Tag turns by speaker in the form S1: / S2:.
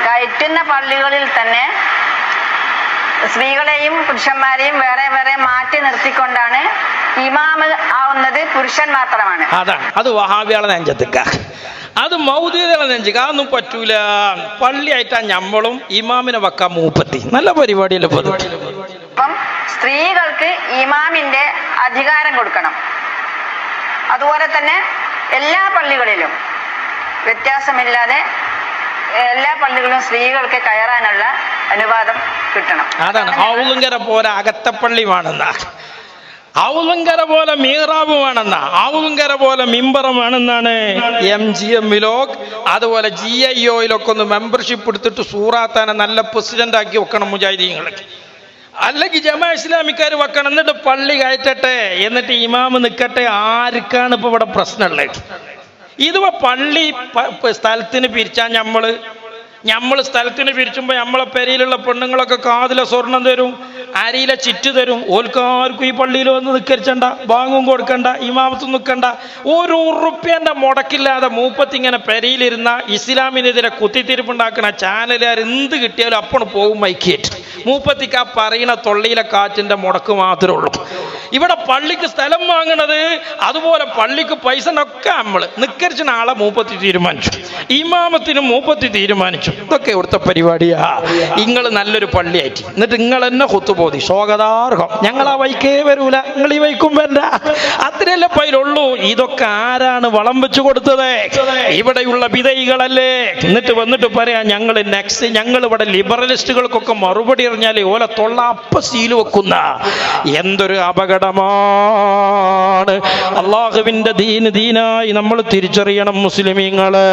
S1: കയറ്റുന്ന പള്ളികളിൽ തന്നെ സ്ത്രീകളെയും പുരുഷന്മാരെയും വേറെ വേറെ മാറ്റി നിർത്തിക്കൊണ്ടാണ് ഇമാമ് ആവുന്നത് പുരുഷൻ മാത്രമാണ്.
S2: അതാണ് അത് വഹാബികളെ നെഞ്ചത്തിക്ക, അത് മൗദൂദികളെ നെഞ്ചിക്ക, അതൊന്നും പറ്റൂല. പള്ളിയായിട്ടാ ഞമ്മളും ഇമാമിനെ വെക്കാൻ മൂപ്പത്തി. നല്ല പരിപാടിയല്ലേ.
S1: അപ്പം സ്ത്രീകൾക്ക് ഇമാമിന്റെ അധികാരം കൊടുക്കണം. അതുപോലെ തന്നെ എല്ലാ പള്ളികളിലും വ്യത്യാസമില്ലാതെ എല്ലാ പള്ളികളിലും സ്ത്രീകൾക്ക് കയറാനുള്ള അനുവാദം കിട്ടണം.
S2: അതാണ് ഔലുങ്കര പോലെ അകത്തപ്പള്ളി വേണമെന്ന, ഔലുങ്കര പോലെ മീറാബ് വേണമെന്ന, ഔലുങ്കര പോലെ മിമ്പറും വേണമെന്നാണ് MGM-ലോ അതുപോലെ GIO-ലൊക്കെ ഒന്ന് മെമ്പർഷിപ്പ് എടുത്തിട്ട് സൂറാത്താനെ നല്ല പ്രസിഡന്റ് ആക്കി വെക്കണം മുജാഹിദീങ്ങൾക്ക്. അല്ലെങ്കിൽ ജമാ ഇസ്ലാമിക്കാർ വെക്കണം. എന്നിട്ട് പള്ളി കയറ്റട്ടെ, എന്നിട്ട് ഇമാമ് നിൽക്കട്ടെ. ആർക്കാണ് ഇപ്പൊ ഇവിടെ പ്രശ്നമുള്ളത്? ഇതിപ്പോ പള്ളി സ്ഥലത്തിന് പിരിച്ചാൽ ഞമ്മള് സ്ഥലത്തിന് പിരിച്ചുമ്പോ നമ്മളെ പെരയിലുള്ള പെണ്ണുങ്ങളൊക്കെ കാതിലെ സ്വർണം തരും, അരിയിലെ ചിറ്റ് തരും. ഓൽക്കാർക്കും ഈ പള്ളിയിൽ വന്ന് നിക്കരിച്ചണ്ട, ബാങ്കും കൊടുക്കണ്ട, ഇമാമത്തും നിൽക്കണ്ട. ഒരു ഉറുപ്പ്യന്റെ മുടക്കില്ലാതെ മൂപ്പത്തിങ്ങനെ പെരയിലിരുന്ന ഇസ്ലാമിനെതിരെ കുത്തിത്തിരിപ്പുണ്ടാക്കുന്ന ചാനലുകാർ എന്ത് കിട്ടിയാലും അപ്പോൾ പോകും മൈക്കേറ്റ്. മൂപ്പത്തിക്ക് ആ പറയുന്ന തൊള്ളിയിലെ കാറ്റിന്റെ മുടക്ക് മാത്രമേ ഉള്ളൂ. ഇവിടെ പള്ളിക്ക് സ്ഥലം വാങ്ങണത്, അതുപോലെ പള്ളിക്ക് പൈസ ഒക്കെ നമ്മൾ നിക്കരിച്ച ആളെ മൂപ്പത്തി തീരുമാനിച്ചു, ഇമാമത്തിനും മൂപ്പത്തി തീരുമാനിച്ചു. ഇതൊക്കെ ഇവിടുത്തെ പരിപാടിയാ. നിങ്ങൾ നല്ലൊരു പള്ളിയായിട്ട് എന്നിട്ട് നിങ്ങൾ തന്നെ കൊത്തുപോതി സ്വാഗതാർഹം. ഞങ്ങൾ ആ വൈക്കേ വരൂല, നിങ്ങൾ ഈ വൈക്കും വരണ്ട, അത്രയല്ലേ പൈലുള്ളൂ. ഇതൊക്കെ ആരാണ് വളം വെച്ചു കൊടുത്തത്? ഇവിടെയുള്ള വിധൈകളല്ലേ. എന്നിട്ട് വന്നിട്ട് പറയാ ഞങ്ങൾ ഇവിടെ ലിബറലിസ്റ്റുകൾക്കൊക്കെ മറുപടി അറിഞ്ഞാലേ ഓല തൊള്ള അപ്പ സീല് വെക്കുന്ന എന്തൊരു അപകടമാണ്. അള്ളാഹുവിന്റെ ദീനായി നമ്മൾ തിരിച്ചറിയണം മുസ്ലിമീങ്ങള്.